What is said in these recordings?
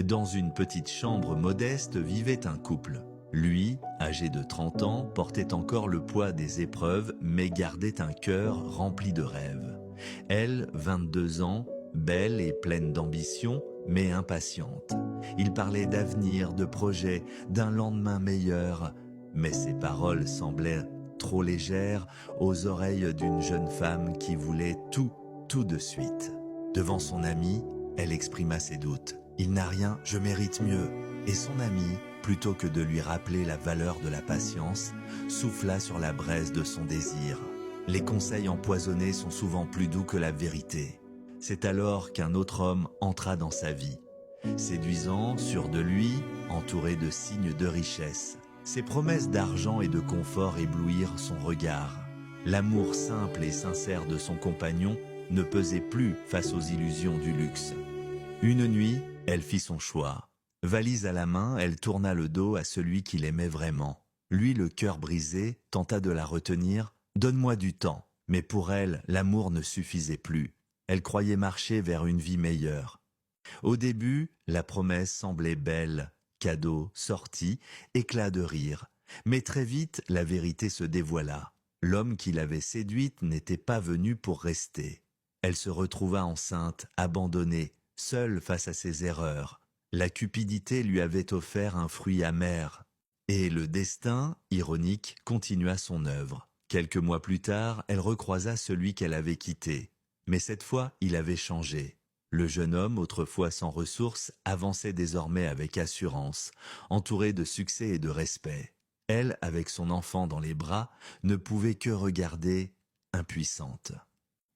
Dans une petite chambre modeste vivait un couple. Lui, âgé de 30 ans, portait encore le poids des épreuves, mais gardait un cœur rempli de rêves. Elle, 22 ans, belle et pleine d'ambition, mais impatiente. Il parlait d'avenir, de projets, d'un lendemain meilleur, mais ses paroles semblaient trop légères aux oreilles d'une jeune femme qui voulait tout de suite. Devant son ami, elle exprima ses doutes. « Il n'a rien, je mérite mieux ». Et son ami, plutôt que de lui rappeler la valeur de la patience, souffla sur la braise de son désir. Les conseils empoisonnés sont souvent plus doux que la vérité. C'est alors qu'un autre homme entra dans sa vie. Séduisant, sûr de lui, entouré de signes de richesse. Ses promesses d'argent et de confort éblouirent son regard. L'amour simple et sincère de son compagnon ne pesait plus face aux illusions du luxe. Une nuit, elle fit son choix. Valise à la main, elle tourna le dos à celui qu'il aimait vraiment. Lui, le cœur brisé, tenta de la retenir. « Donne-moi du temps ». Mais pour elle, l'amour ne suffisait plus. Elle croyait marcher vers une vie meilleure. Au début, la promesse semblait belle, cadeau, sortie, éclat de rire. Mais très vite, la vérité se dévoila. L'homme qui l'avait séduite n'était pas venu pour rester. Elle se retrouva enceinte, abandonnée, seule face à ses erreurs. La cupidité lui avait offert un fruit amer. Et le destin, ironique, continua son œuvre. Quelques mois plus tard, elle recroisa celui qu'elle avait quitté. Mais cette fois, il avait changé. Le jeune homme, autrefois sans ressources, avançait désormais avec assurance, entouré de succès et de respect. Elle, avec son enfant dans les bras, ne pouvait que regarder, impuissante.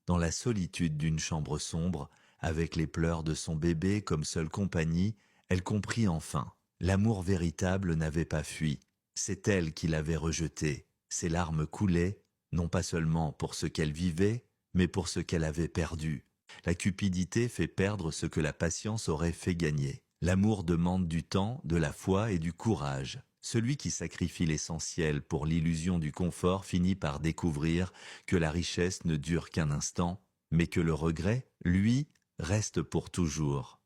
Dans la solitude d'une chambre sombre, avec les pleurs de son bébé comme seule compagnie, elle comprit enfin. L'amour véritable n'avait pas fui. C'est elle qui l'avait rejeté. Ses larmes coulaient, non pas seulement pour ce qu'elle vivait, mais pour ce qu'elle avait perdu. La cupidité fait perdre ce que la patience aurait fait gagner. L'amour demande du temps, de la foi et du courage. Celui qui sacrifie l'essentiel pour l'illusion du confort finit par découvrir que la richesse ne dure qu'un instant, mais que le regret, lui, reste pour toujours.